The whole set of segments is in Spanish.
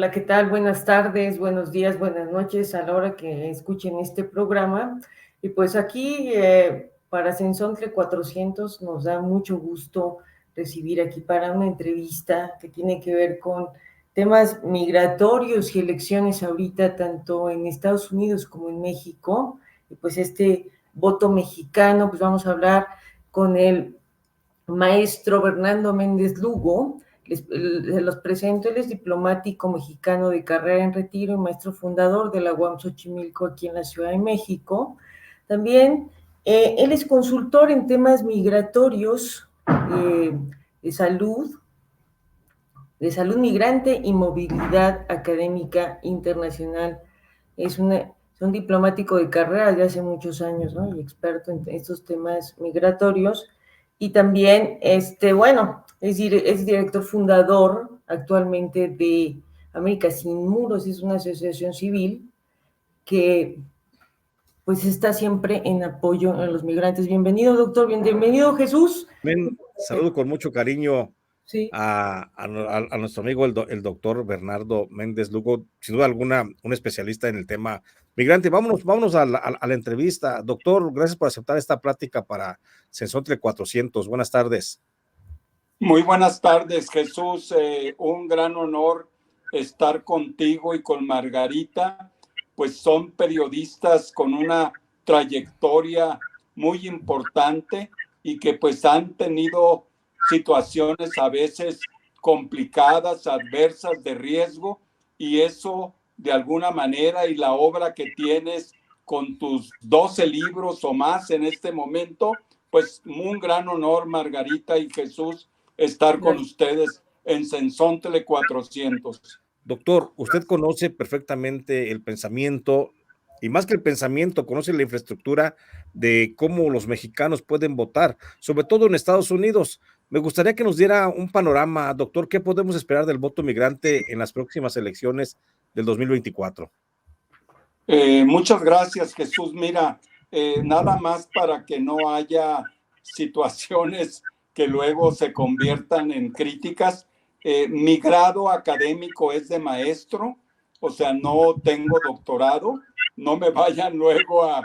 Hola, ¿qué tal? Buenas tardes, buenos días, buenas noches a la hora que escuchen este programa. Y pues aquí para Sensontle 400 nos da mucho gusto recibir aquí para una entrevista que tiene que ver con temas migratorios y elecciones ahorita tanto en Estados Unidos como en México. Y pues este voto mexicano, pues vamos a hablar con el maestro Bernardo Méndez Lugo. Se los presento, él es diplomático mexicano de carrera en retiro y maestro fundador de la UAM Xochimilco aquí en la Ciudad de México. También él es consultor en temas migratorios, de salud migrante y movilidad académica internacional. Es un diplomático de carrera de hace muchos años, ¿no? Y experto en estos temas migratorios. Y también, bueno, es director fundador actualmente de América Sin Muros, es una asociación civil que pues está siempre en apoyo a los migrantes. Bienvenido, doctor, bienvenido, Jesús. Saludo con mucho cariño Sí. a nuestro amigo el doctor Bernardo Méndez Lugo, sin duda alguna, un especialista en el tema migrante. Vámonos a la entrevista. Doctor, gracias por aceptar esta plática para Sensontle 400. Buenas tardes. Muy buenas tardes, Jesús. Un gran honor estar contigo y con Margarita, pues son periodistas con una trayectoria muy importante y que pues han tenido situaciones a veces complicadas, adversas, de riesgo, y eso de alguna manera, y la obra que tienes con tus 12 libros o más en este momento, pues un gran honor, Margarita y Jesús, estar con ustedes en Sensontle 400. Doctor, usted conoce perfectamente el pensamiento, y más que el pensamiento, conoce la infraestructura de cómo los mexicanos pueden votar, sobre todo en Estados Unidos. Me gustaría que nos diera un panorama, doctor, ¿qué podemos esperar del voto migrante en las próximas elecciones del 2024? Muchas gracias, Jesús. Mira, nada más para que no haya situaciones que luego se conviertan en críticas. Mi grado académico es de maestro, o sea, no tengo doctorado. No me vayan luego a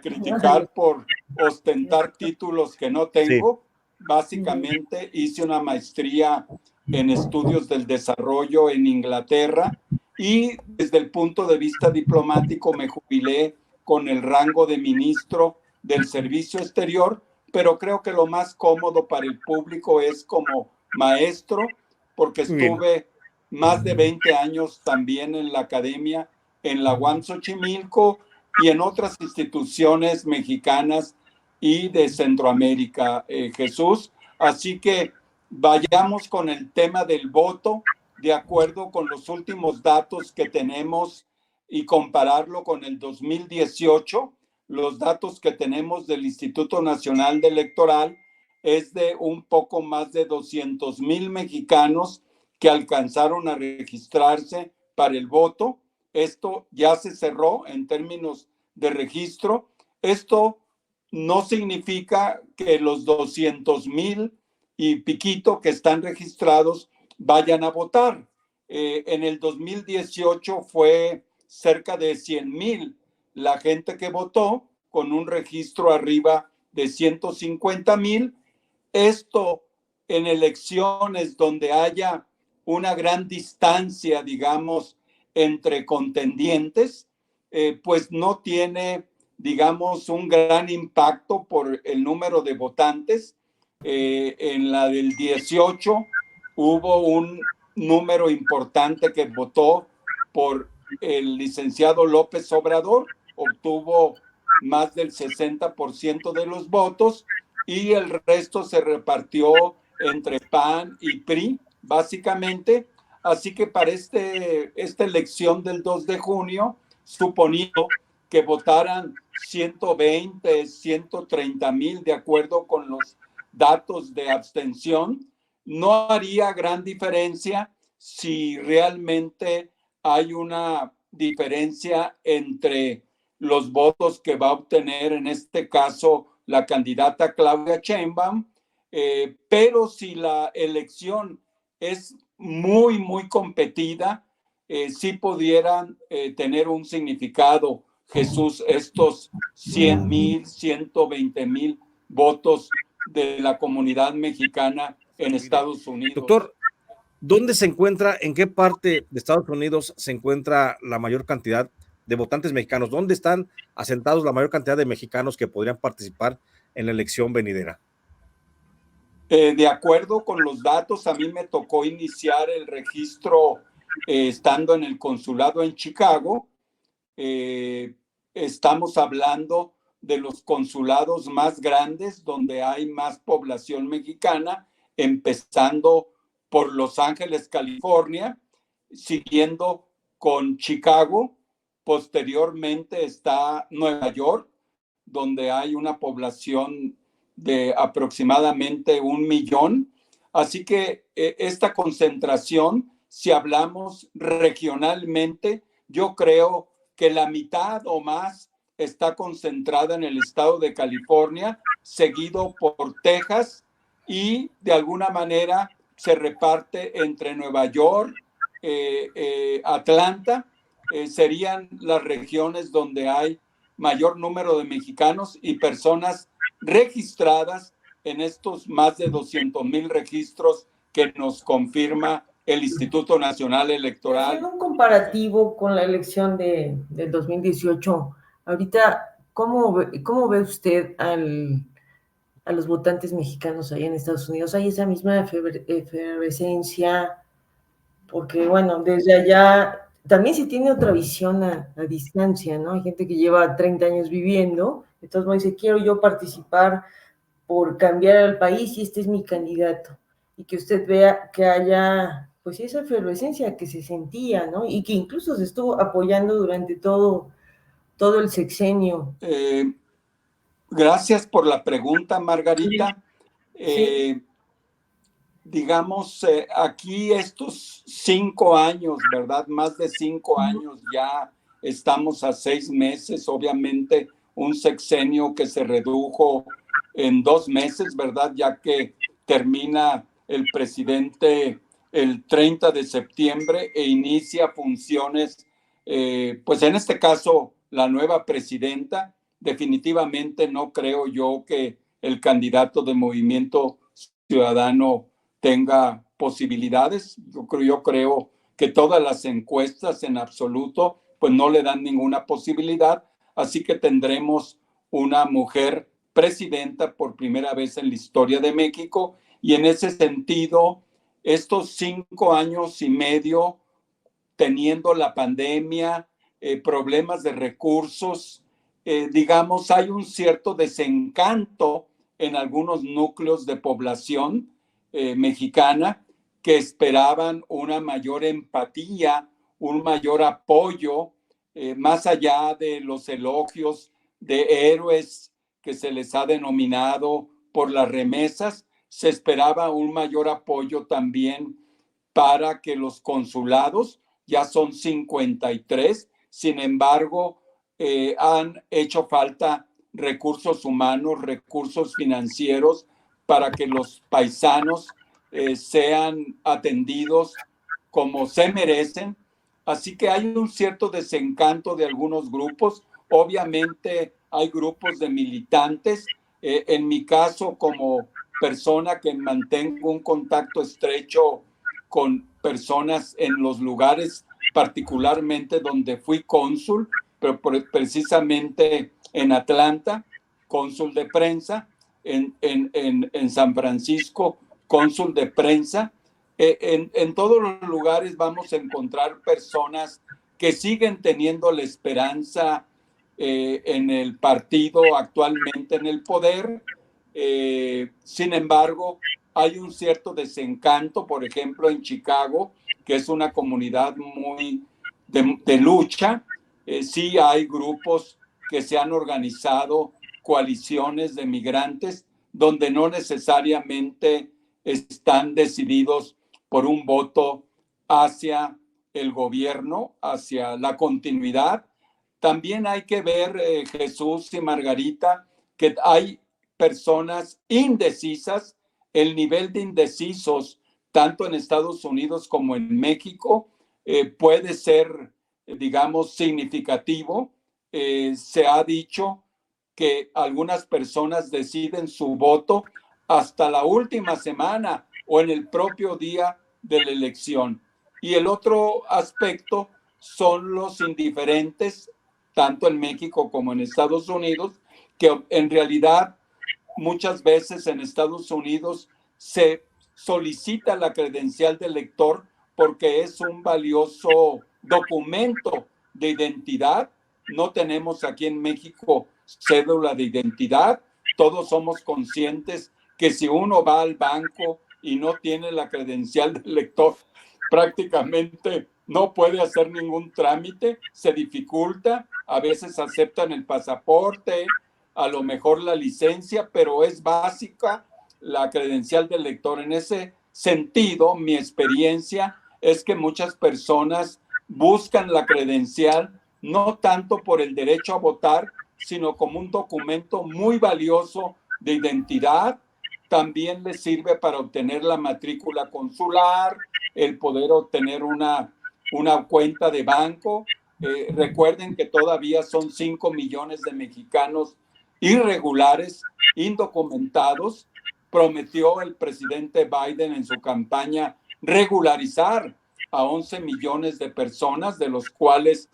criticar por ostentar títulos que no tengo. Básicamente hice una maestría en estudios del desarrollo en Inglaterra, y desde el punto de vista diplomático me jubilé con el rango de ministro del Servicio Exterior, pero creo que lo más cómodo para el público es como maestro, porque estuve más de 20 años también en la academia, en la UAM Xochimilco y en otras instituciones mexicanas y de Centroamérica, Jesús. Así que vayamos con el tema del voto, de acuerdo con los últimos datos que tenemos, y compararlo con el 2018, los datos que tenemos del Instituto Nacional Electoral es de un poco más de 200,000 mexicanos que alcanzaron a registrarse para el voto. Esto ya se cerró en términos de registro. Esto no significa que los 200,000 y piquito que están registrados vayan a votar. En el 2018 fue cerca de 100,000 la gente que votó, con un registro arriba de 150,000. Esto en elecciones donde haya una gran distancia, digamos, entre contendientes, pues no tiene, digamos, un gran impacto por el número de votantes. En la del 18 hubo un número importante que votó por el licenciado López Obrador, obtuvo más del 60% de los votos, y el resto se repartió entre PAN y PRI, básicamente. Así que para esta elección del 2 de junio, suponiendo que votaran 120, 130,000, de acuerdo con los datos de abstención, no haría gran diferencia si realmente hay una diferencia entre los votos que va a obtener en este caso la candidata Claudia Sheinbaum, pero si la elección es muy, muy competida, sí pudieran tener un significado, Jesús, estos 100,000, 120,000 votos de la comunidad mexicana en Estados Unidos. Doctor, ¿dónde se encuentra, en qué parte de Estados Unidos se encuentra la mayor cantidad de votantes mexicanos? ¿Dónde están asentados la mayor cantidad de mexicanos que podrían participar en la elección venidera? De acuerdo con los datos, a mí me tocó iniciar el registro estando en el consulado en Chicago. Estamos hablando de los consulados más grandes donde hay más población mexicana, empezando por Los Ángeles, California, siguiendo con Chicago. Posteriormente está Nueva York, donde hay una población de aproximadamente 1 millón. Así que esta concentración, si hablamos regionalmente, yo creo que la mitad o más está concentrada en el estado de California, seguido por Texas, y de alguna manera se reparte entre Nueva York, Atlanta, serían las regiones donde hay mayor número de mexicanos y personas registradas en estos más de 200,000 registros que nos confirma el Instituto Nacional Electoral. Haciendo un comparativo con la elección del 2018, ahorita, ¿cómo ve usted a los votantes mexicanos allá en Estados Unidos? ¿Hay esa misma efervescencia? Porque, bueno, desde allá también se tiene otra visión a distancia, ¿no? Hay gente que lleva 30 años viviendo, entonces me dice, quiero yo participar por cambiar al país y este es mi candidato. Y que usted vea que haya, pues, esa efervescencia que se sentía, ¿no? Y que incluso se estuvo apoyando durante todo el sexenio. Gracias por la pregunta, Margarita. Sí. Digamos, aquí estos 5 años, ¿verdad? Más de 5 años, ya estamos a 6 meses, obviamente un sexenio que se redujo en 2 meses, ¿verdad? Ya que termina el presidente el 30 de septiembre e inicia funciones, pues en este caso, la nueva presidenta. Definitivamente no creo yo que el candidato de Movimiento Ciudadano tenga posibilidades. Yo creo que todas las encuestas en absoluto pues no le dan ninguna posibilidad, así que tendremos una mujer presidenta por primera vez en la historia de México, y en ese sentido, estos 5 años y medio teniendo la pandemia, problemas de recursos, digamos, hay un cierto desencanto en algunos núcleos de población mexicana que esperaban una mayor empatía, un mayor apoyo, más allá de los elogios de héroes que se les ha denominado por las remesas. Se esperaba un mayor apoyo también para que los consulados, ya son 53, sin embargo, han hecho falta recursos humanos, recursos financieros para que los paisanos sean atendidos como se merecen. Así que hay un cierto desencanto de algunos grupos. Obviamente hay grupos de militantes. En mi caso, como persona que mantengo un contacto estrecho con personas en los lugares, particularmente donde fui cónsul, pero precisamente en Atlanta, cónsul de prensa, en San Francisco, cónsul de prensa. En todos los lugares vamos a encontrar personas que siguen teniendo la esperanza en el partido actualmente en el poder. Sin embargo, hay un cierto desencanto, por ejemplo, en Chicago, que es una comunidad muy de lucha. Sí hay grupos que se han organizado, coaliciones de migrantes, donde no necesariamente están decididos por un voto hacia el gobierno, hacia la continuidad. También hay que ver, Jesús y Margarita, que hay personas indecisas. El nivel de indecisos, tanto en Estados Unidos como en México, puede ser, digamos, significativo. Se ha dicho que algunas personas deciden su voto hasta la última semana o en el propio día de la elección. Y el otro aspecto son los indiferentes, tanto en México como en Estados Unidos, que en realidad muchas veces en Estados Unidos se solicita la credencial del lector porque es un valioso documento de identidad. No tenemos aquí en México cédula de identidad. Todos somos conscientes que si uno va al banco y no tiene la credencial del lector, prácticamente no puede hacer ningún trámite, se dificulta, a veces aceptan el pasaporte, a lo mejor la licencia, pero es básica la credencial del lector. En ese sentido, mi experiencia es que muchas personas buscan la credencial no tanto por el derecho a votar, sino como un documento muy valioso de identidad. También les sirve para obtener la matrícula consular, el poder obtener una cuenta de banco. Recuerden que todavía son 5 millones de mexicanos irregulares, indocumentados. Prometió el presidente Biden en su campaña regularizar a 11 millones de personas, de los cuales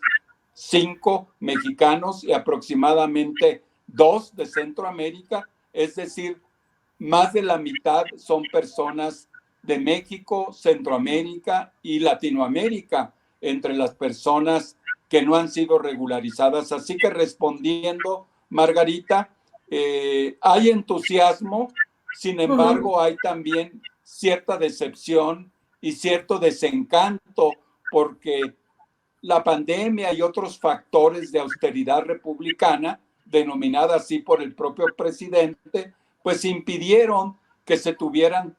5 mexicanos y aproximadamente 2 de Centroamérica, es decir, más de la mitad son personas de México, Centroamérica y Latinoamérica, entre las personas que no han sido regularizadas. Así que respondiendo, Margarita, hay entusiasmo, sin embargo, hay también cierta decepción y cierto desencanto porque la pandemia y otros factores de austeridad republicana, denominada así por el propio presidente, pues impidieron que se tuvieran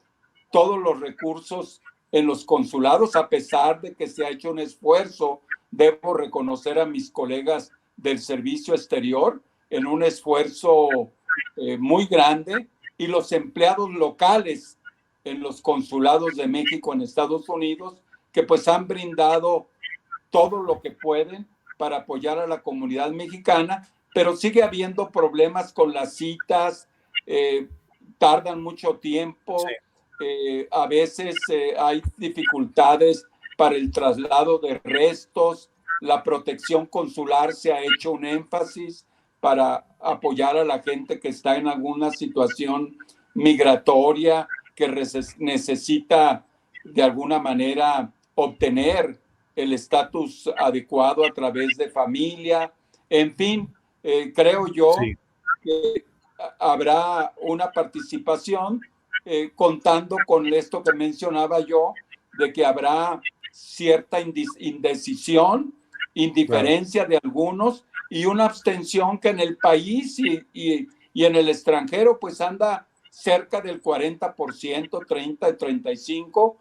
todos los recursos en los consulados, a pesar de que se ha hecho un esfuerzo. Debo reconocer a mis colegas del servicio exterior en un esfuerzo muy grande, y los empleados locales en los consulados de México en Estados Unidos, que pues han brindado todo lo que pueden para apoyar a la comunidad mexicana, pero sigue habiendo problemas con las citas, tardan mucho tiempo, a veces hay dificultades para el traslado de restos. La protección consular se ha hecho un énfasis para apoyar a la gente que está en alguna situación migratoria, que necesita de alguna manera obtener el estatus adecuado a través de familia. En fin, creo yo que habrá una participación, contando con esto que mencionaba yo, de que habrá cierta indecisión, indiferencia de algunos y una abstención que en el país y en el extranjero pues anda cerca del 40%, 30, 35%,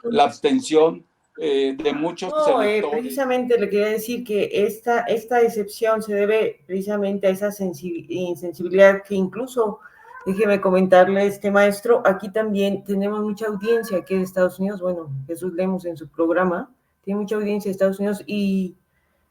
la abstención de muchos electores. Precisamente le quería decir que esta decepción se debe precisamente a esa insensibilidad que incluso, déjeme comentarle, maestro, aquí también tenemos mucha audiencia aquí de Estados Unidos. Bueno, Jesús Lemos en su programa tiene mucha audiencia de Estados Unidos y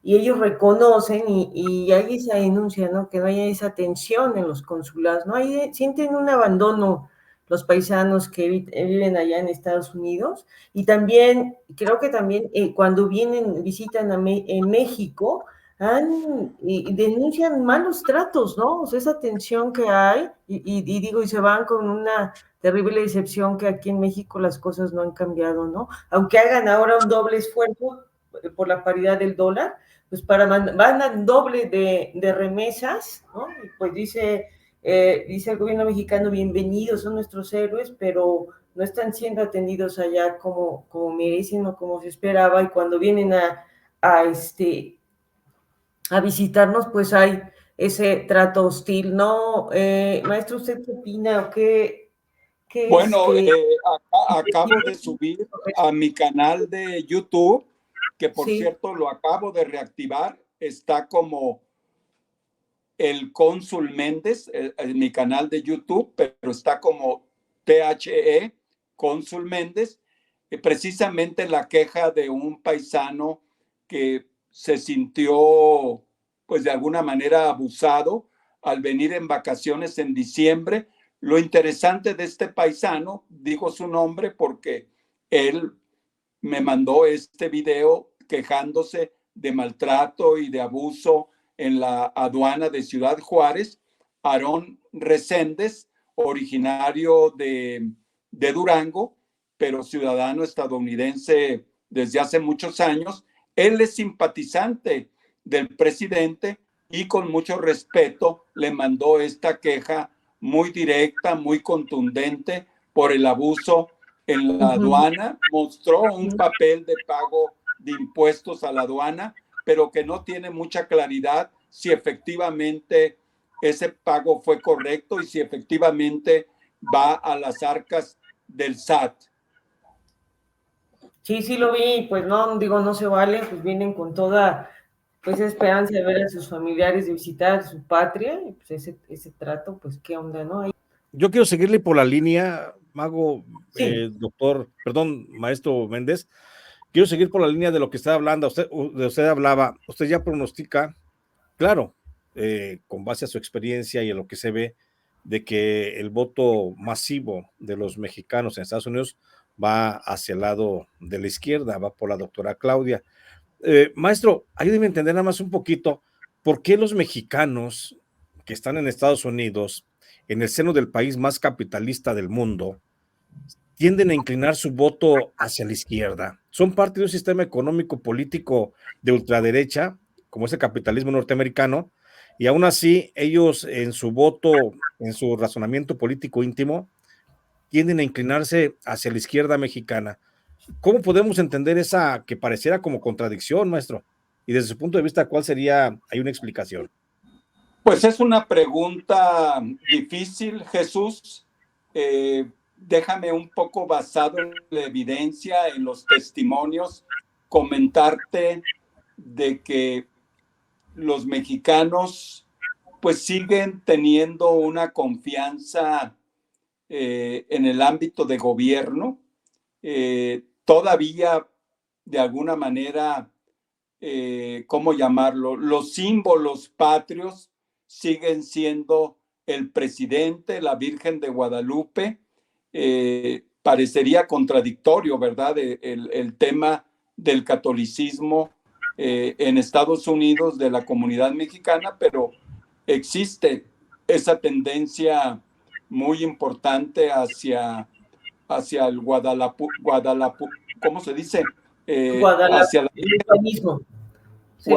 ellos reconocen y hay esa denuncia, ¿no? Que no haya esa tensión en los consulados, ¿no? Sienten un abandono los paisanos que viven allá en Estados Unidos, y también, creo que también cuando visitan en México, denuncian malos tratos, ¿no? O sea, esa tensión que hay, y digo, y se van con una terrible decepción que aquí en México las cosas no han cambiado, ¿no? Aunque hagan ahora un doble esfuerzo por la paridad del dólar, pues van a doble de remesas, ¿no? Y pues dice el gobierno mexicano, bienvenidos, son nuestros héroes, pero no están siendo atendidos allá como merecen o como se esperaba, y cuando vienen a visitarnos, pues hay ese trato hostil, ¿no? Maestro, ¿usted qué opina o qué bueno, acabo de subir a mi canal de YouTube, que por cierto lo acabo de reactivar, está como el Cónsul Méndez, en mi canal de YouTube, pero está como THE, Cónsul Méndez. precisamente la queja de un paisano que se sintió, pues de alguna manera abusado al venir en vacaciones en diciembre. Lo interesante de este paisano, digo su nombre porque él me mandó este video quejándose de maltrato y de abuso en la aduana de Ciudad Juárez. Aarón Reséndez, originario de Durango, pero ciudadano estadounidense desde hace muchos años. Él es simpatizante del presidente y con mucho respeto le mandó esta queja muy directa, muy contundente por el abuso en la aduana. Mostró un papel de pago de impuestos a la aduana, pero que no tiene mucha claridad si efectivamente ese pago fue correcto y si efectivamente va a las arcas del SAT. Sí, sí lo vi, pues no, digo, no se vale, pues vienen con toda pues esperanza de ver a sus familiares, de visitar su patria, y pues ese trato, pues qué onda, ¿no? Yo quiero seguirle por la línea, Mago, Sí. doctor, perdón, maestro Méndez, quiero seguir por la línea de lo que está hablando, usted hablaba, usted ya pronostica, claro, con base a su experiencia y a lo que se ve, de que el voto masivo de los mexicanos en Estados Unidos va hacia el lado de la izquierda, va por la doctora Claudia. Maestro, ayúdeme a entender nada más un poquito, ¿por qué los mexicanos que están en Estados Unidos, en el seno del país más capitalista del mundo, tienden a inclinar su voto hacia la izquierda? ¿Son parte de un sistema económico político de ultraderecha, como es el capitalismo norteamericano, y aún así ellos en su voto, en su razonamiento político íntimo, tienden a inclinarse hacia la izquierda mexicana? ¿Cómo podemos entender esa que pareciera como contradicción, maestro? Y desde su punto de vista, ¿cuál sería, hay una explicación? Pues es una pregunta difícil, Jesús. Déjame un poco basado en la evidencia, en los testimonios, comentarte de que los mexicanos pues siguen teniendo una confianza en el ámbito de gobierno. Todavía, de alguna manera, ¿cómo llamarlo? Los símbolos patrios siguen siendo el presidente, la Virgen de Guadalupe. Parecería contradictorio, ¿verdad? El tema del catolicismo en Estados Unidos, de la comunidad mexicana, pero existe esa tendencia muy importante hacia el ¿cómo se dice? Hacia la Sí.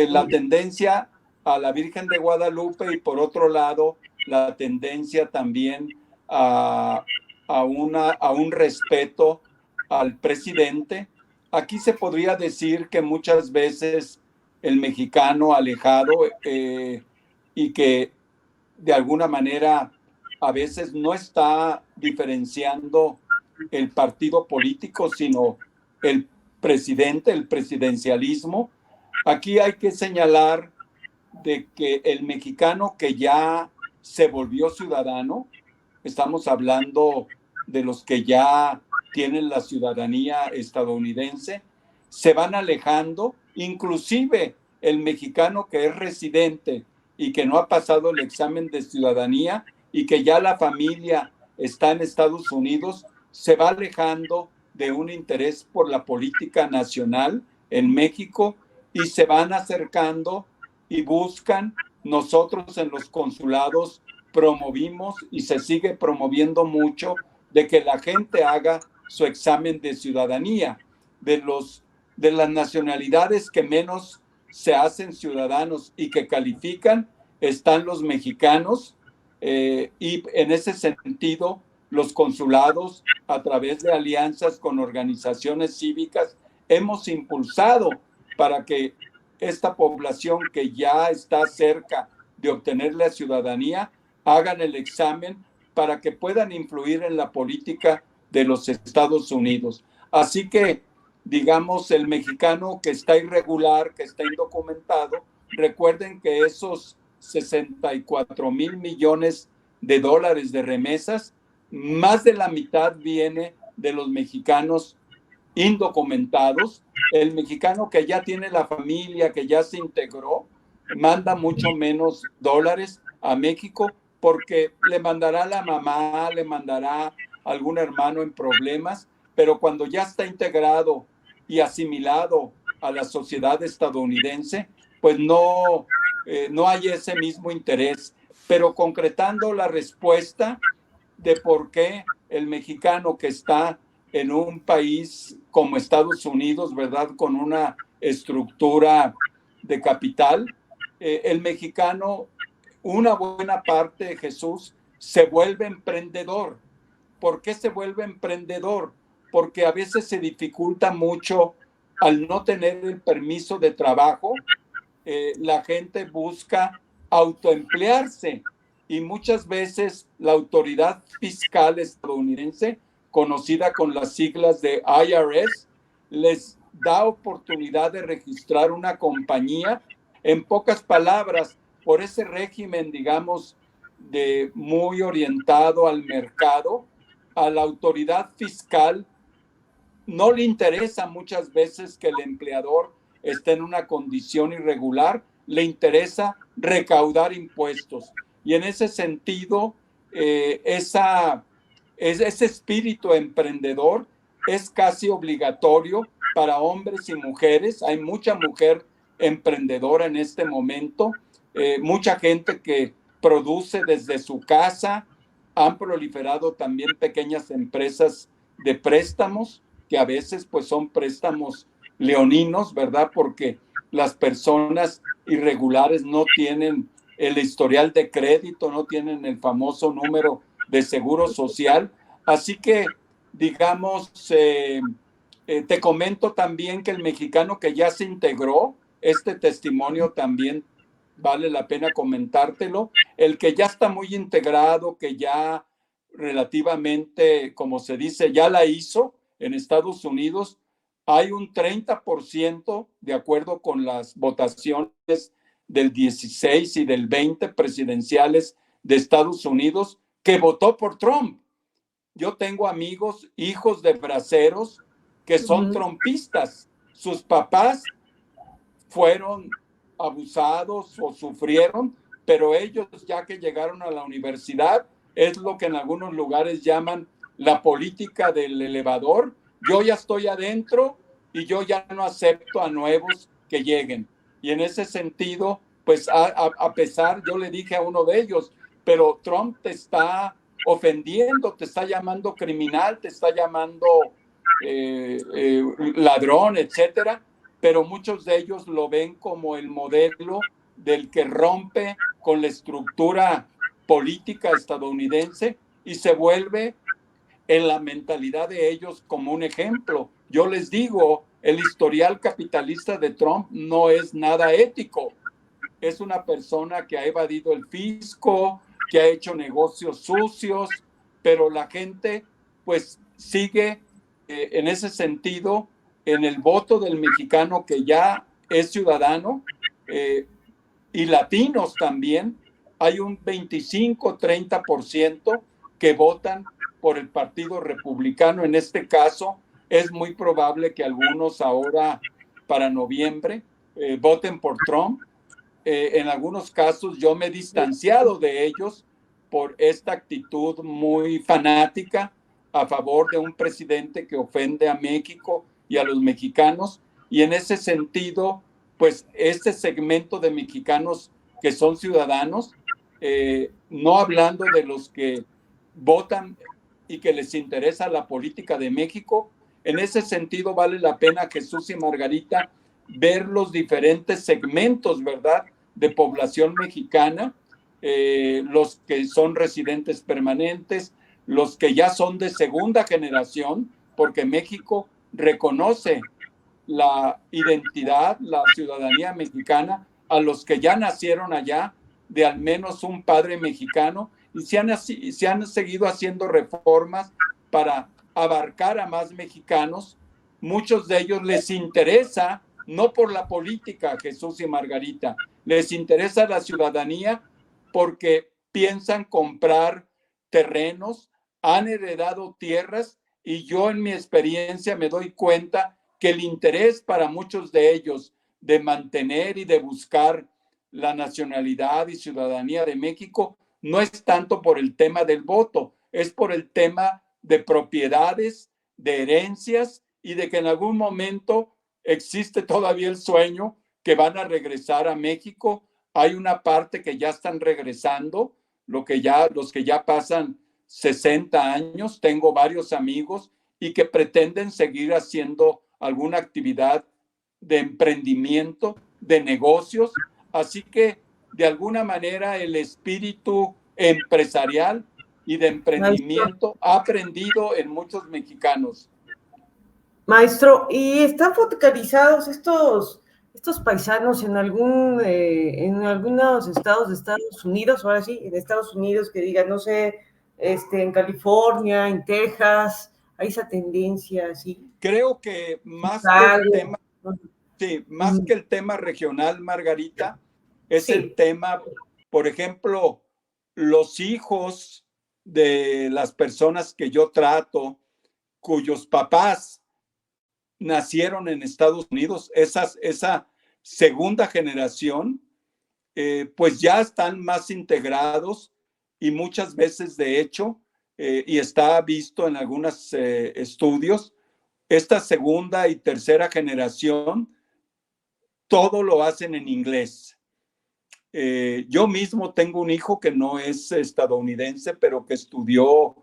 la tendencia a la Virgen de Guadalupe y por otro lado la tendencia también a un respeto al presidente. Aquí se podría decir que muchas veces el mexicano alejado y que de alguna manera a veces no está diferenciando el partido político, sino el presidente, el presidencialismo. Aquí hay que señalar de que el mexicano que ya se volvió ciudadano, estamos hablando de los que ya tienen la ciudadanía estadounidense, se van alejando, inclusive el mexicano que es residente y que no ha pasado el examen de ciudadanía y que ya la familia está en Estados Unidos, se va alejando de un interés por la política nacional en México y se van acercando y buscan. Nosotros en los consulados promovimos y se sigue promoviendo mucho de que la gente haga su examen de ciudadanía. De las nacionalidades que menos se hacen ciudadanos y que califican están los mexicanos, y en ese sentido los consulados, a través de alianzas con organizaciones cívicas, hemos impulsado para que esta población que ya está cerca de obtener la ciudadanía hagan el examen para que puedan influir en la política de los Estados Unidos. Así que, digamos, el mexicano que está irregular, que está indocumentado, recuerden que esos 64,000 millones de dólares de remesas, más de la mitad viene de los mexicanos indocumentados. El mexicano que ya tiene la familia, que ya se integró, manda mucho menos dólares a México porque le mandará a la mamá, le mandará a algún hermano en problemas, pero cuando ya está integrado y asimilado a la sociedad estadounidense, pues no hay ese mismo interés. Pero concretando la respuesta de por qué el mexicano que está en un país como Estados Unidos, ¿verdad? Con una estructura de capital, el mexicano, una buena parte de Jesús, se vuelve emprendedor. ¿Por qué se vuelve emprendedor? Porque a veces se dificulta mucho al no tener el permiso de trabajo. La gente busca autoemplearse y muchas veces la autoridad fiscal estadounidense, conocida con las siglas de IRS, les da oportunidad de registrar una compañía. En pocas palabras, por ese régimen, digamos, de muy orientado al mercado, a la autoridad fiscal no le interesa muchas veces que el empleador esté en una condición irregular, le interesa recaudar impuestos. Y en ese sentido, ese espíritu emprendedor es casi obligatorio para hombres y mujeres. Hay mucha mujer emprendedora en este momento, mucha gente que produce desde su casa. Han proliferado también pequeñas empresas de préstamos, que a veces pues son préstamos leoninos, ¿verdad? Porque las personas irregulares no tienen el historial de crédito, no tienen el famoso número de seguro social. Así que, digamos, te comento también que el mexicano que ya se integró, este testimonio también vale la pena comentártelo, el que ya está muy integrado, que ya relativamente, como se dice, ya la hizo en Estados Unidos, hay un 30%, de acuerdo con las votaciones del 16 y del 20 presidenciales de Estados Unidos, que votó por Trump. Yo tengo amigos, hijos de braceros, que son trumpistas. Sus papás fueron abusados o sufrieron, pero ellos, ya que llegaron a la universidad, es lo que en algunos lugares llaman la política del elevador. Yo ya estoy adentro y yo ya no acepto a nuevos que lleguen. Y en ese sentido, pues a pesar, yo le dije a uno de ellos, pero Trump te está ofendiendo, te está llamando criminal, te está llamando ladrón, etcétera. Pero muchos de ellos lo ven como el modelo del que rompe con la estructura política estadounidense y se vuelve en la mentalidad de ellos como un ejemplo. Yo les digo, el historial capitalista de Trump no es nada ético. Es una persona que ha evadido el fisco, que ha hecho negocios sucios, pero la gente pues sigue en ese sentido en el voto del mexicano que ya es ciudadano, y latinos también. Hay un 25-30% que votan por el Partido Republicano. En este caso, es muy probable que algunos ahora para noviembre voten por Trump. En algunos casos yo me he distanciado de ellos por esta actitud muy fanática a favor de un presidente que ofende a México y a los mexicanos. Y en ese sentido, pues este segmento de mexicanos que son ciudadanos, no hablando de los que votan y que les interesa la política de México, en ese sentido vale la pena, Jesús y Margarita, ver los diferentes segmentos, ¿verdad?, de población mexicana, los que son residentes permanentes, los que ya son de segunda generación, porque México reconoce la identidad, la ciudadanía mexicana a los que ya nacieron allá, de al menos un padre mexicano, y se han seguido haciendo reformas para abarcar a más mexicanos. Muchos de ellos les interesa, no por la política, Jesús y Margarita, les interesa la ciudadanía porque piensan comprar terrenos, han heredado tierras y yo en mi experiencia me doy cuenta que el interés para muchos de ellos de mantener y de buscar la nacionalidad y ciudadanía de México no es tanto por el tema del voto, es por el tema de propiedades, de herencias y de que en algún momento existe todavía el sueño que van a regresar a México. Hay una parte que ya están regresando, los que ya pasan 60 años, tengo varios amigos y que pretenden seguir haciendo alguna actividad de emprendimiento, de negocios. Así que de alguna manera el espíritu empresarial y de Maestro, emprendimiento ha aprendido en muchos mexicanos. maestro, ¿y están focalizados estos paisanos en en algunos estados de Estados Unidos, ahora sí, en Estados Unidos, que digan, no sé, en California, en Texas, hay esa tendencia, ¿sí? Creo que más que el Chicago, tema, ¿no? sí, más que el tema regional, Margarita, es el Sí, tema, por ejemplo, los hijos de las personas que yo trato, cuyos papás nacieron en Estados Unidos, esa segunda generación, pues ya están más integrados y muchas veces, de hecho, y está visto en algunos estudios, esta segunda y tercera generación, todo lo hacen en inglés. Yo mismo tengo un hijo que no es estadounidense, pero que estudió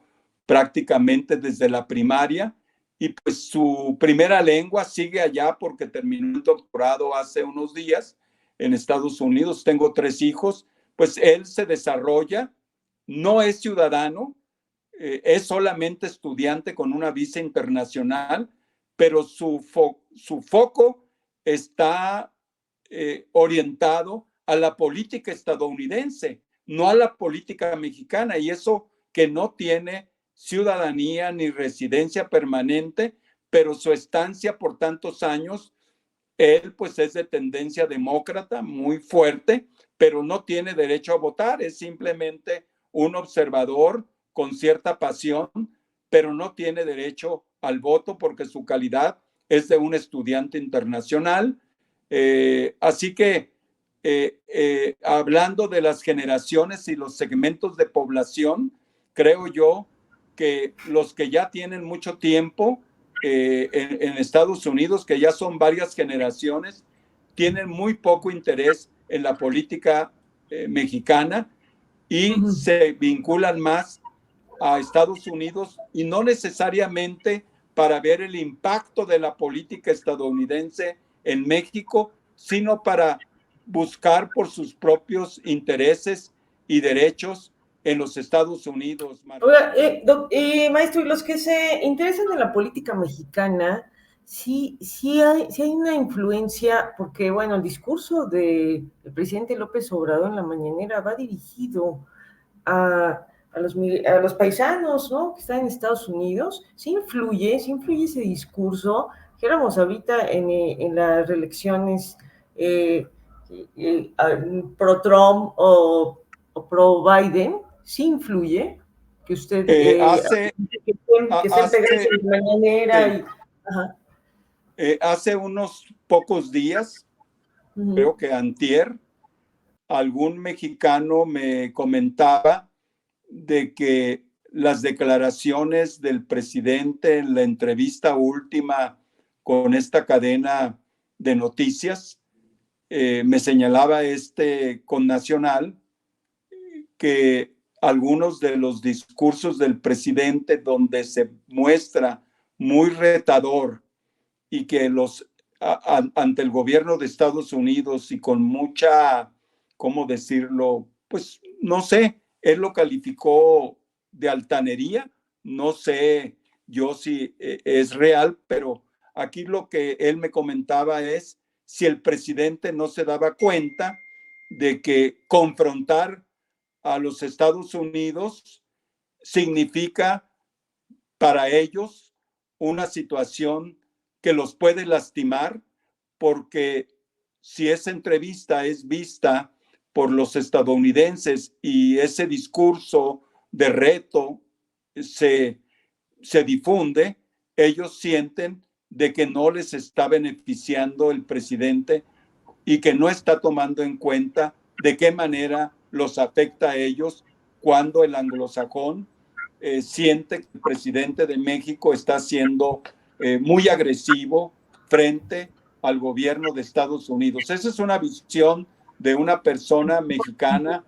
prácticamente desde la primaria y pues su primera lengua sigue allá porque terminó el doctorado hace unos días en Estados Unidos. Tengo 3 hijos, pues él se desarrolla, no es ciudadano, es solamente estudiante con una visa internacional, pero su foco está orientado a la política estadounidense, no a la política mexicana, y eso que no tiene ciudadanía ni residencia permanente, pero su estancia por tantos años, él pues es de tendencia demócrata muy fuerte, pero no tiene derecho a votar, es simplemente un observador con cierta pasión, pero no tiene derecho al voto porque su calidad es de un estudiante internacional. Así que hablando de las generaciones y los segmentos de población, creo yo que los que ya tienen mucho tiempo en Estados Unidos, que ya son varias generaciones, tienen muy poco interés en la política mexicana y se vinculan más a Estados Unidos y no necesariamente para ver el impacto de la política estadounidense en México, sino para buscar por sus propios intereses y derechos en los Estados Unidos. Oiga, maestro, y los que se interesan en la política mexicana, sí hay una influencia, porque bueno, el discurso del presidente López Obrador en la mañanera va dirigido a los paisanos, ¿no? Que están en Estados Unidos, sí influye ese discurso. Dijéramos ahorita en las reelecciones eh, eh, pro-Trump o pro-Biden, sí influye que usted Hace, que estén pegados en la mañanera sí, y ajá. Hace unos pocos días, creo que antier, algún mexicano me comentaba de que las declaraciones del presidente en la entrevista última con esta cadena de noticias, me señalaba este connacional que algunos de los discursos del presidente donde se muestra muy retador y que ante el gobierno de Estados Unidos y con mucha, ¿cómo decirlo? Pues no sé, él lo calificó de altanería, no sé yo si es real, pero aquí lo que él me comentaba es si el presidente no se daba cuenta de que confrontar a los Estados Unidos significa para ellos una situación que los puede lastimar, porque si esa entrevista es vista por los estadounidenses y ese discurso de reto se se difunde, ellos sienten de que no les está beneficiando el presidente y que no está tomando en cuenta de qué manera los afecta a ellos cuando el anglosajón siente que el presidente de México está siendo muy agresivo frente al gobierno de Estados Unidos. Esa es una visión de una persona mexicana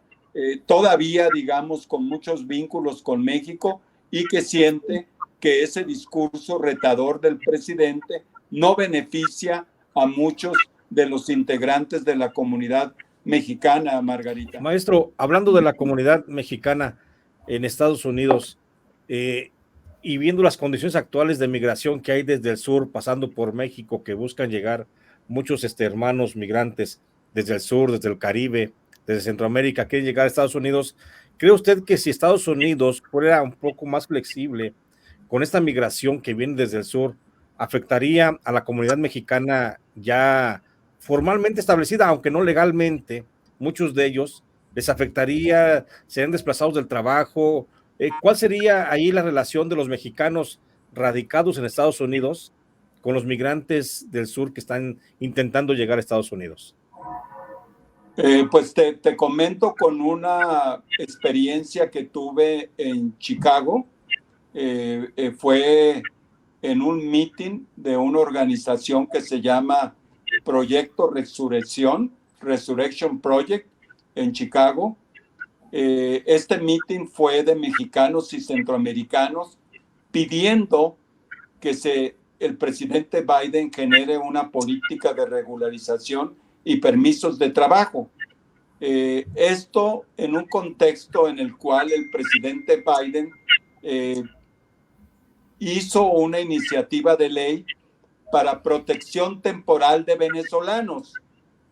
todavía, digamos, con muchos vínculos con México y que siente que ese discurso retador del presidente no beneficia a muchos de los integrantes de la comunidad mexicana, Margarita. Maestro, hablando de la comunidad mexicana en Estados Unidos y viendo las condiciones actuales de migración que hay desde el sur, pasando por México, que buscan llegar muchos hermanos migrantes desde el sur, desde el Caribe, desde Centroamérica, quieren llegar a Estados Unidos, ¿cree usted que si Estados Unidos fuera un poco más flexible con esta migración que viene desde el sur, afectaría a la comunidad mexicana ya formalmente establecida, aunque no legalmente? Muchos de ellos les afectaría, serían desplazados del trabajo. ¿Cuál sería ahí la relación de los mexicanos radicados en Estados Unidos con los migrantes del sur que están intentando llegar a Estados Unidos? Pues te comento con una experiencia que tuve en Chicago. Fue en un meeting de una organización que se llama Proyecto Resurrection Project en Chicago. Este meeting fue de mexicanos y centroamericanos pidiendo que el presidente Biden genere una política de regularización y permisos de trabajo. Esto en un contexto en el cual el presidente Biden hizo una iniciativa de ley para protección temporal de venezolanos.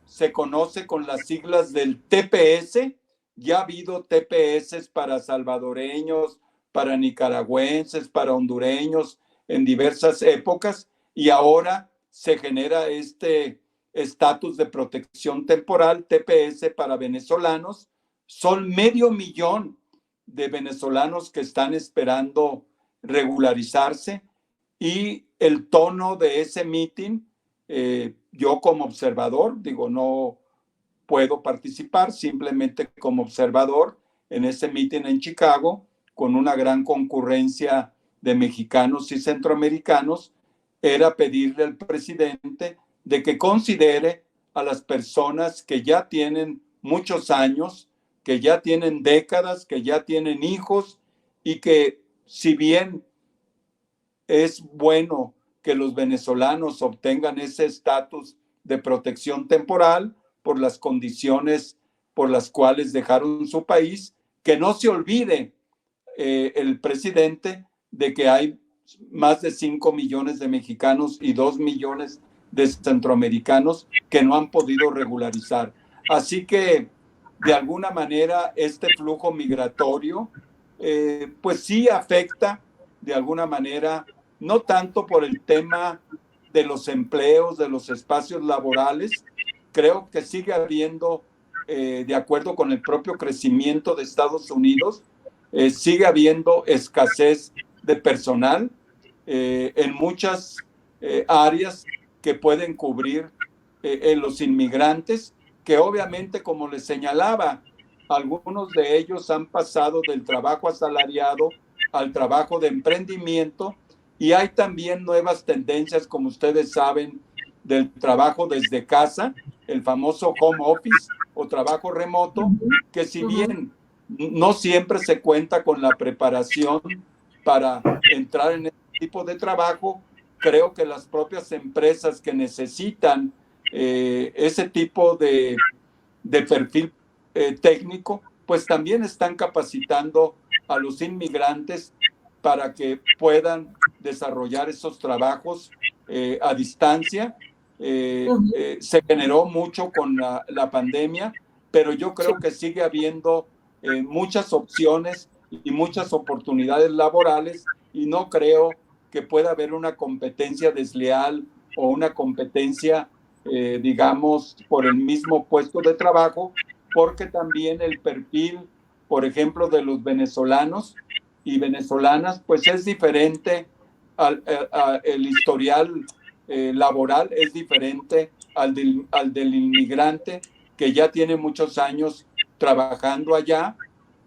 Se conoce con las siglas del TPS. Ya ha habido TPS para salvadoreños, para nicaragüenses, para hondureños en diversas épocas, y ahora se genera este estatus de protección temporal, TPS, para venezolanos. Son 500,000 de venezolanos que están esperando regularizarse, y el tono de ese meeting, yo como observador, digo, no puedo participar, simplemente como observador en ese meeting en Chicago, con una gran concurrencia de mexicanos y centroamericanos, era pedirle al presidente de que considere a las personas que ya tienen muchos años, que ya tienen décadas, que ya tienen hijos, y que si bien es bueno que los venezolanos obtengan ese estatus de protección temporal por las condiciones por las cuales dejaron su país, que no se olvide el presidente de que hay más de 5 millones de mexicanos y 2 millones de centroamericanos que no han podido regularizar. Así que, de alguna manera, este flujo migratorio, pues sí afecta de alguna manera, no tanto por el tema de los empleos, de los espacios laborales. Creo que sigue habiendo, de acuerdo con el propio crecimiento de Estados Unidos, sigue habiendo escasez de personal en muchas áreas que pueden cubrir los inmigrantes, que obviamente, como les señalaba, algunos de ellos han pasado del trabajo asalariado al trabajo de emprendimiento, y hay también nuevas tendencias, como ustedes saben, del trabajo desde casa, el famoso home office o trabajo remoto, que si bien no siempre se cuenta con la preparación para entrar en este tipo de trabajo, creo que las propias empresas que necesitan ese tipo de perfil técnico, pues también están capacitando a los inmigrantes para que puedan desarrollar esos trabajos a distancia. Se generó mucho con la pandemia, pero yo creo que sigue habiendo muchas opciones y muchas oportunidades laborales, y no creo que pueda haber una competencia desleal o una competencia, digamos, por el mismo puesto de trabajo, porque también el perfil, por ejemplo, de los venezolanos, y venezolanas, pues es diferente, el historial laboral es diferente al del inmigrante que ya tiene muchos años trabajando allá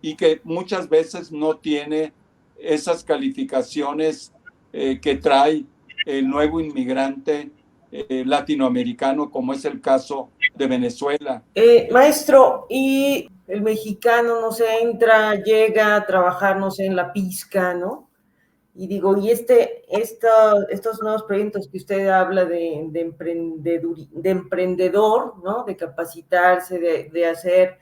y que muchas veces no tiene esas calificaciones que trae el nuevo inmigrante latinoamericano, como es el caso de Venezuela. Maestro, y el mexicano, no sé, entra, llega a trabajar, no sé, en la pizca, ¿no? Y digo, y estos nuevos proyectos que usted habla de emprendedor, ¿no? De capacitarse, de hacer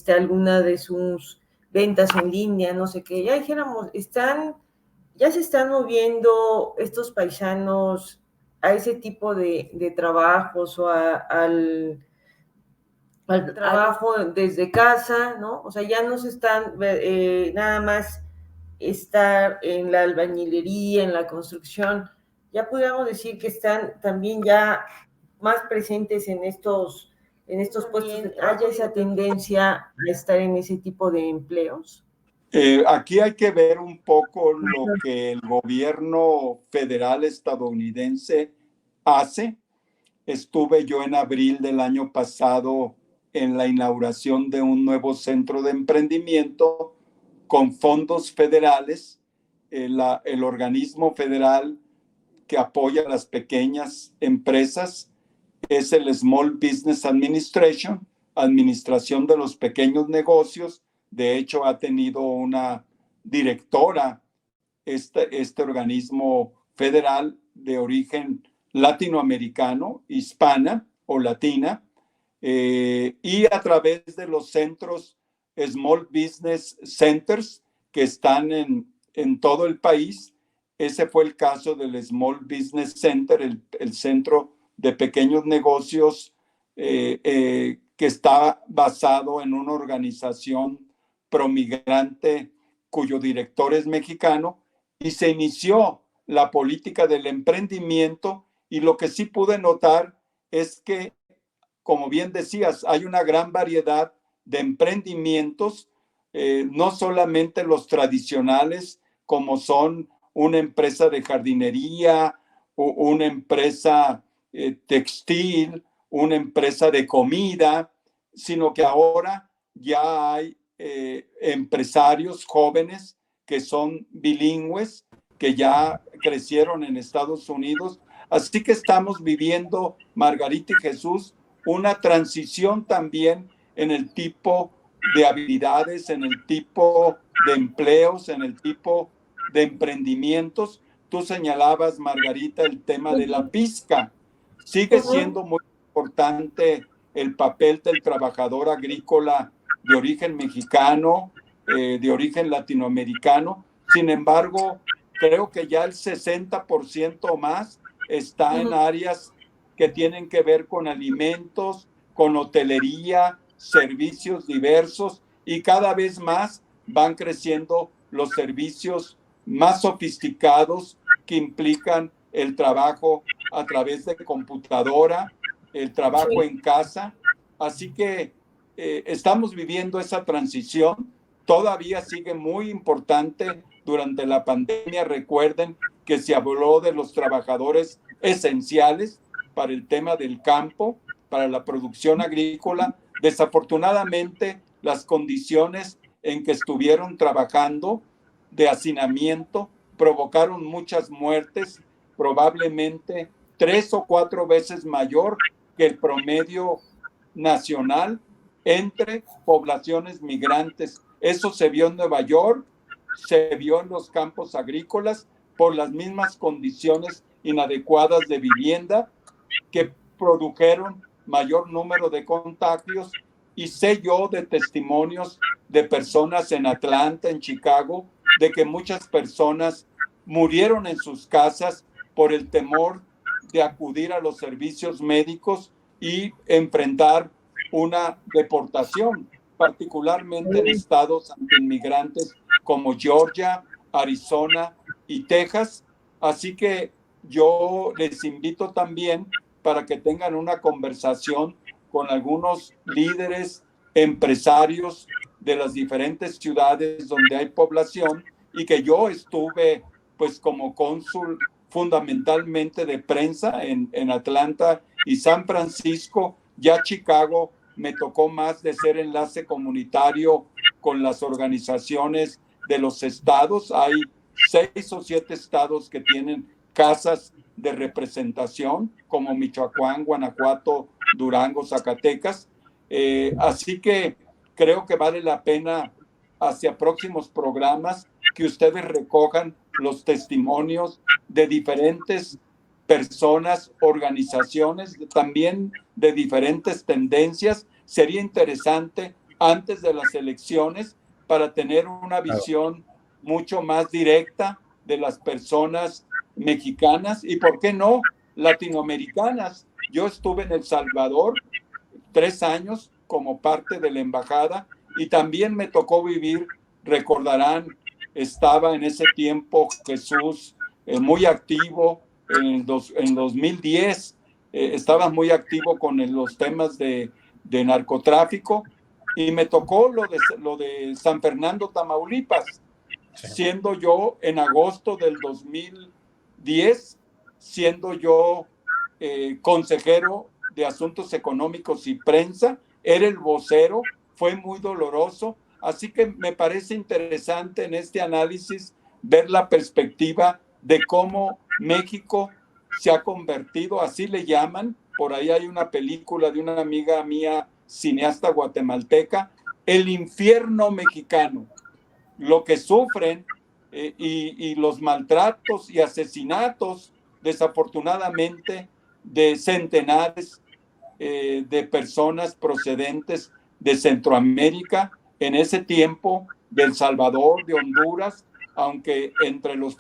alguna de sus ventas en línea, no sé qué, ya dijéramos, ya se están moviendo estos paisanos a ese tipo de trabajos o al trabajo desde casa, ¿no? O sea, ya no se están nada más estar en la albañilería, en la construcción, ya podríamos decir que están también ya más presentes en estos puestos de trabajo. ¿Haya esa tendencia a estar en ese tipo de empleos? Aquí hay que ver un poco lo que el gobierno federal estadounidense hace. Estuve yo en abril del año pasado en la inauguración de un nuevo centro de emprendimiento con fondos federales. El organismo federal que apoya a las pequeñas empresas es el Small Business Administration, Administración de los Pequeños Negocios. De hecho, ha tenido una directora este organismo federal de origen latinoamericano, hispana o latina, y a través de los centros Small Business Centers que están en todo el país. Ese fue el caso del Small Business Center, el centro de pequeños negocios que está basado en una organización promigrante cuyo director es mexicano, y se inició la política del emprendimiento, y lo que sí pude notar es que, como bien decías, hay una gran variedad de emprendimientos, no solamente los tradicionales, como son una empresa de jardinería, o una empresa textil, una empresa de comida, sino que ahora ya hay empresarios jóvenes que son bilingües, que ya crecieron en Estados Unidos. Así que estamos viviendo, Margarita y Jesús, una transición también en el tipo de habilidades, en el tipo de empleos, en el tipo de emprendimientos. Tú señalabas, Margarita, el tema de la pizca. Sigue siendo muy importante el papel del trabajador agrícola de origen mexicano, de origen latinoamericano. Sin embargo, creo que ya el 60% o más está en áreas que tienen que ver con alimentos, con hotelería, servicios diversos, y cada vez más van creciendo los servicios más sofisticados que implican el trabajo a través de computadora, el trabajo en casa. Así que estamos viviendo esa transición. Todavía sigue muy importante durante la pandemia. Recuerden que se habló de los trabajadores esenciales para el tema del campo, para la producción agrícola. Desafortunadamente, las condiciones en que estuvieron trabajando de hacinamiento provocaron muchas muertes, probablemente 3 o 4 veces mayor que el promedio nacional entre poblaciones migrantes. Eso se vio en Nueva York, se vio en los campos agrícolas por las mismas condiciones inadecuadas de vivienda que produjeron mayor número de contagios. Y sé yo de testimonios de personas en Atlanta, en Chicago, de que muchas personas murieron en sus casas por el temor de acudir a los servicios médicos y enfrentar una deportación, particularmente en estados antiinmigrantes como Georgia, Arizona y Texas. Así que yo les invito también para que tengan una conversación con algunos líderes empresarios de las diferentes ciudades donde hay población y que yo estuve pues como cónsul fundamentalmente de prensa en Atlanta y San Francisco. Ya Chicago me tocó más de ser enlace comunitario con las organizaciones de los estados. Hay 6 o 7 estados que tienen casas de representación, como Michoacán, Guanajuato, Durango, Zacatecas. Así que creo que vale la pena hacia próximos programas que ustedes recojan los testimonios de diferentes personas, organizaciones, también de diferentes tendencias. Sería interesante antes de las elecciones para tener una visión mucho más directa de las personas mexicanas y, ¿por qué no?, latinoamericanas. Yo estuve en El Salvador 3 años como parte de la embajada y también me tocó vivir, recordarán, estaba en ese tiempo Jesús muy activo en 2010, estaba muy activo con los temas de narcotráfico y me tocó lo de San Fernando, Tamaulipas, siendo yo en agosto del 2010, siendo yo consejero de Asuntos Económicos y Prensa, era el vocero, fue muy doloroso, así que me parece interesante en este análisis ver la perspectiva de cómo México se ha convertido, así le llaman, por ahí hay una película de una amiga mía, cineasta guatemalteca, el infierno mexicano, lo que sufren y los maltratos y asesinatos, desafortunadamente, de centenares de personas procedentes de Centroamérica, en ese tiempo de El Salvador, de Honduras, aunque entre los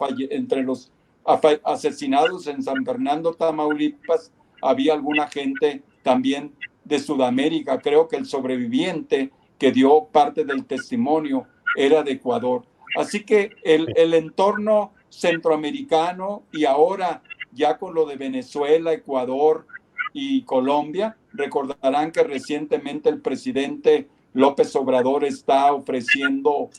asesinados en San Fernando, Tamaulipas, había alguna gente también de Sudamérica. Creo que el sobreviviente que dio parte del testimonio era de Ecuador. Así que el entorno centroamericano y ahora ya con lo de Venezuela, Ecuador y Colombia, recordarán que recientemente el presidente López Obrador está ofreciendo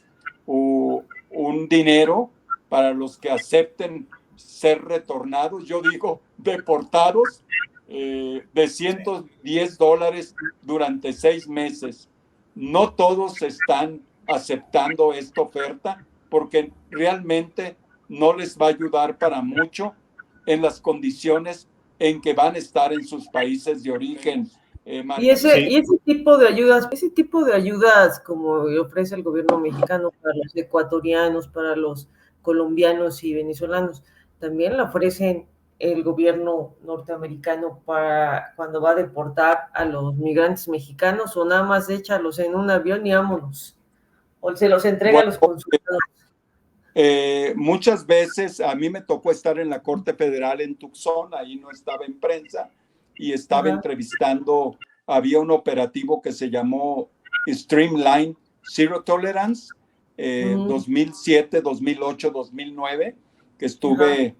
un dinero para los que acepten ser retornados, yo digo deportados, de $110 durante 6 meses. No todos están aceptando esta oferta porque realmente no les va a ayudar para mucho en las condiciones en que van a estar en sus países de origen. Y ese tipo de ayudas como ofrece el gobierno mexicano para los ecuatorianos, para los colombianos y venezolanos, también la ofrecen el gobierno norteamericano para cuando va a deportar a los migrantes mexicanos, o nada más échalos en un avión y vámonos, o se los entrega a los consulados. Muchas veces a mí me tocó estar en la Corte Federal en Tucson, ahí no estaba en prensa, y estaba entrevistando, había un operativo que se llamó Streamline Zero Tolerance, 2007, 2008, 2009, que estuve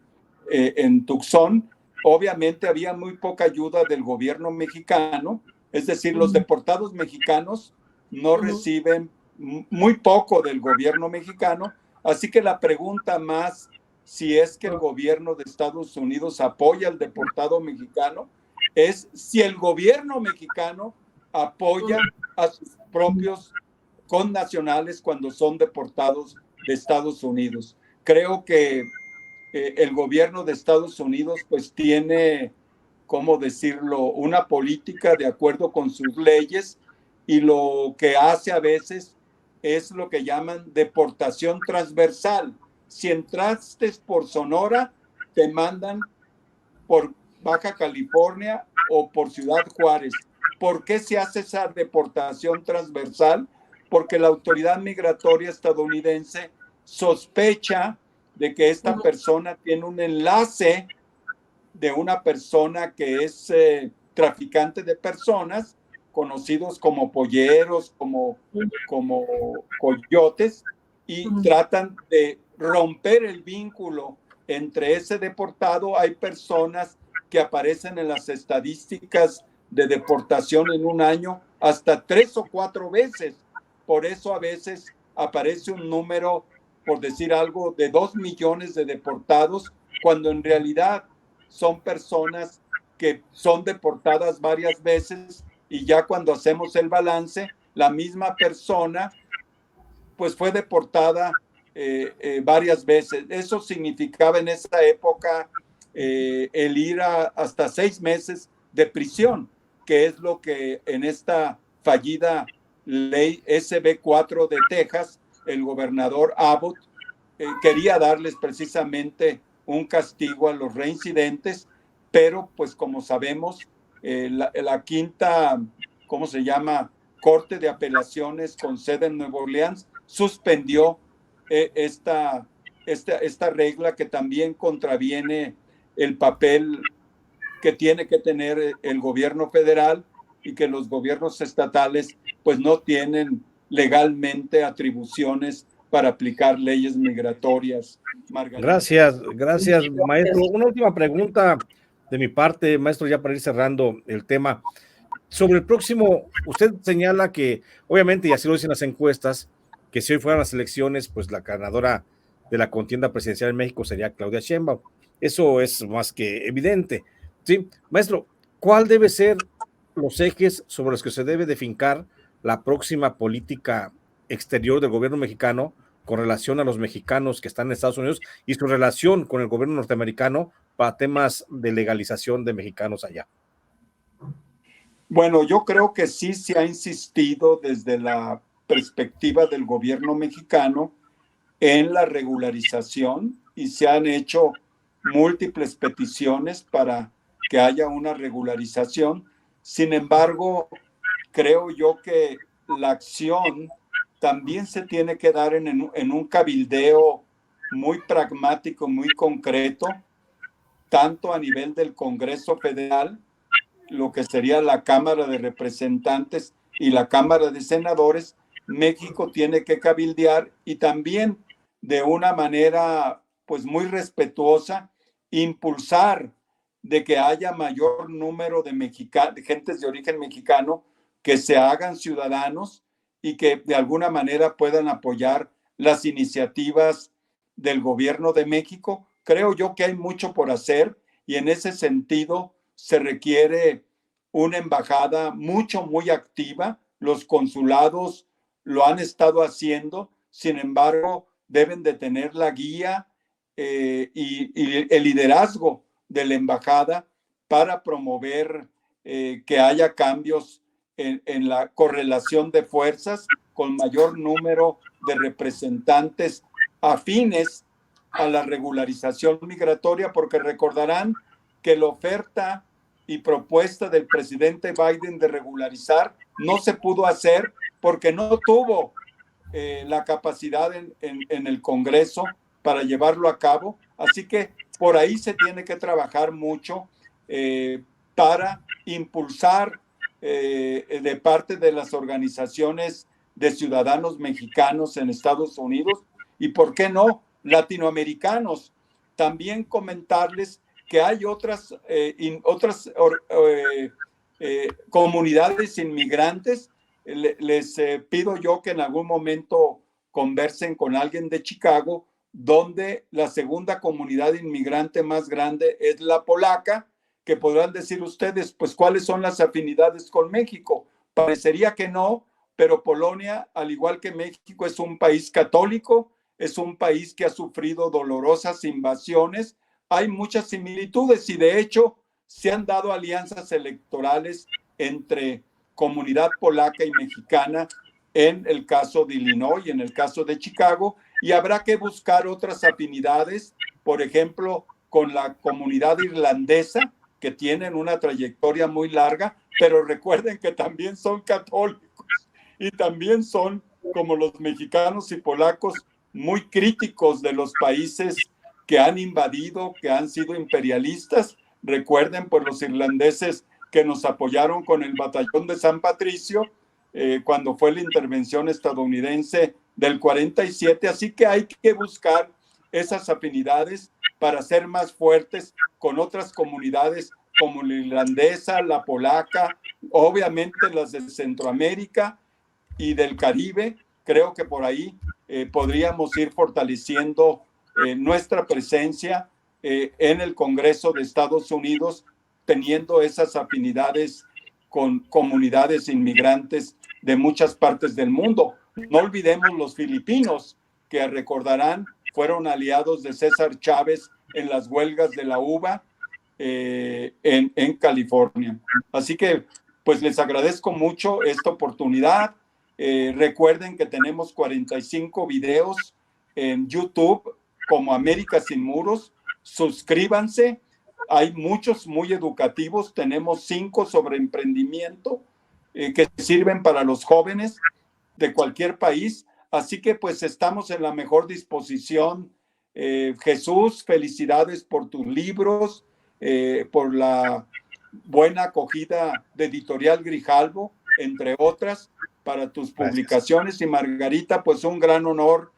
en Tucson. Obviamente había muy poca ayuda del gobierno mexicano, es decir, los deportados mexicanos no reciben muy poco del gobierno mexicano. Así que la pregunta más, si es que el gobierno de Estados Unidos apoya al deportado mexicano, es si el gobierno mexicano apoya a sus propios connacionales cuando son deportados de Estados Unidos. Creo que el gobierno de Estados Unidos pues tiene, ¿cómo decirlo?, una política de acuerdo con sus leyes, y lo que hace a veces es lo que llaman deportación transversal. Si entraste por Sonora, te mandan por Baja California o por Ciudad Juárez. ¿Por qué se hace esa deportación transversal? Porque la autoridad migratoria estadounidense sospecha de que esta persona tiene un enlace de una persona que es traficante de personas, conocidos como polleros, como coyotes, y tratan de romper el vínculo entre ese deportado. Hay personas que aparecen en las estadísticas de deportación en un año hasta 3 o 4 veces. Por eso a veces aparece un número por decir algo, de 2 millones de deportados, cuando en realidad son personas que son deportadas varias veces y ya cuando hacemos el balance, la misma persona pues fue deportada varias veces. Eso significaba en esa época el ir hasta 6 meses de prisión, que es lo que en esta fallida ley SB4 de Texas, el gobernador Abbott quería darles precisamente un castigo a los reincidentes, pero pues como sabemos, la quinta, ¿cómo se llama? Corte de Apelaciones con sede en Nueva Orleans suspendió esta regla que también contraviene el papel que tiene que tener el gobierno federal y que los gobiernos estatales pues no tienen legalmente atribuciones para aplicar leyes migratorias. Margarita. Gracias, maestro. Una última pregunta de mi parte, maestro, ya para ir cerrando el tema. Sobre el próximo, usted señala que, obviamente, y así lo dicen las encuestas, que si hoy fueran las elecciones, pues la ganadora de la contienda presidencial en México sería Claudia Sheinbaum. Eso es más que evidente. Sí, maestro, ¿cuál debe ser los ejes sobre los que se debe de fincar la próxima política exterior del gobierno mexicano con relación a los mexicanos que están en Estados Unidos y su relación con el gobierno norteamericano para temas de legalización de mexicanos allá? Bueno, yo creo que sí se ha insistido desde la perspectiva del gobierno mexicano en la regularización y se han hecho múltiples peticiones para que haya una regularización. Sin embargo, creo yo que la acción también se tiene que dar en un cabildeo muy pragmático, muy concreto, tanto a nivel del Congreso Federal, lo que sería la Cámara de Representantes y la Cámara de Senadores. México tiene que cabildear y también de una manera pues muy respetuosa impulsar de que haya mayor número de gentes de origen mexicano que se hagan ciudadanos y que de alguna manera puedan apoyar las iniciativas del gobierno de México. Creo yo que hay mucho por hacer y en ese sentido se requiere una embajada muy activa. Los consulados lo han estado haciendo, sin embargo, deben de tener la guía y el liderazgo de la embajada para promover que haya cambios en la correlación de fuerzas con mayor número de representantes afines a la regularización migratoria, porque recordarán que la oferta y propuesta del presidente Biden de regularizar no se pudo hacer porque no tuvo la capacidad en el Congreso para llevarlo a cabo. Así que por ahí se tiene que trabajar mucho para impulsar de parte de las organizaciones de ciudadanos mexicanos en Estados Unidos y, ¿por qué no?, latinoamericanos. También comentarles que hay otras comunidades inmigrantes. Les pido yo que en algún momento conversen con alguien de Chicago, donde la segunda comunidad inmigrante más grande es la polaca, que podrán decir ustedes, pues, ¿cuáles son las afinidades con México? Parecería que no, pero Polonia, al igual que México, es un país católico, es un país que ha sufrido dolorosas invasiones. Hay muchas similitudes y de hecho se han dado alianzas electorales entre comunidad polaca y mexicana en el caso de Illinois y en el caso de Chicago, y habrá que buscar otras afinidades, por ejemplo, con la comunidad irlandesa, que tienen una trayectoria muy larga, pero recuerden que también son católicos y también son, como los mexicanos y polacos, muy críticos de los países que han invadido, que han sido imperialistas. Recuerden, pues, los irlandeses que nos apoyaron con el batallón de San Patricio cuando fue la intervención estadounidense del 47. Así que hay que buscar esas afinidades para ser más fuertes con otras comunidades como la irlandesa, la polaca, obviamente las de Centroamérica y del Caribe, creo que por ahí podríamos ir fortaleciendo nuestra presencia en el Congreso de Estados Unidos, teniendo esas afinidades con comunidades inmigrantes de muchas partes del mundo. No olvidemos los filipinos, que recordarán, fueron aliados de César Chávez en las huelgas de la uva en California. Así que, pues les agradezco mucho esta oportunidad. Recuerden que tenemos 45 videos en YouTube como América Sin Muros. Suscríbanse. Hay muchos muy educativos. Tenemos 5 sobre emprendimiento que sirven para los jóvenes de cualquier país. Así que pues estamos en la mejor disposición. Jesús, felicidades por tus libros, por la buena acogida de Editorial Grijalvo, entre otras, para tus publicaciones. Y Margarita, pues un gran honor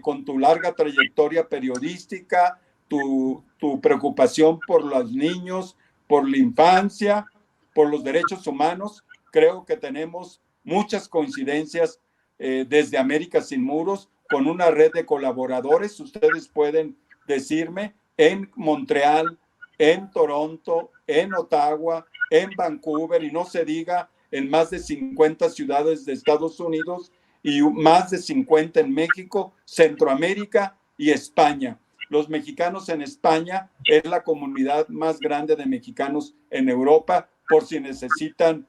con tu larga trayectoria periodística, tu preocupación por los niños, por la infancia, por los derechos humanos. Creo que tenemos muchas coincidencias desde América Sin Muros, con una red de colaboradores. Ustedes pueden decirme en Montreal, en Toronto, en Ottawa, en Vancouver, y no se diga en más de 50 ciudades de Estados Unidos y más de 50 en México, Centroamérica y España. Los mexicanos en España es la comunidad más grande de mexicanos en Europa, por si necesitan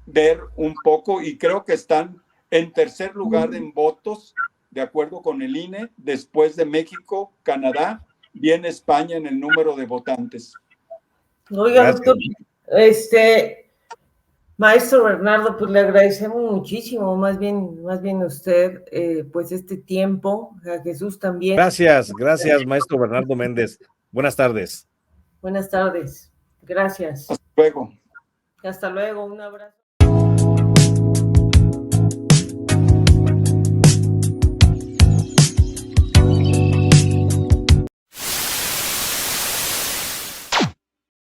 ver un poco, y creo que están en tercer lugar en votos, de acuerdo con el INE, después de México, Canadá, viene España en el número de votantes. Oiga, doctor, maestro Bernardo, pues le agradecemos muchísimo, más bien a usted, pues este tiempo, a Jesús también. Gracias, maestro Bernardo Méndez. Buenas tardes. Buenas tardes, gracias. Hasta luego. Hasta luego, un abrazo.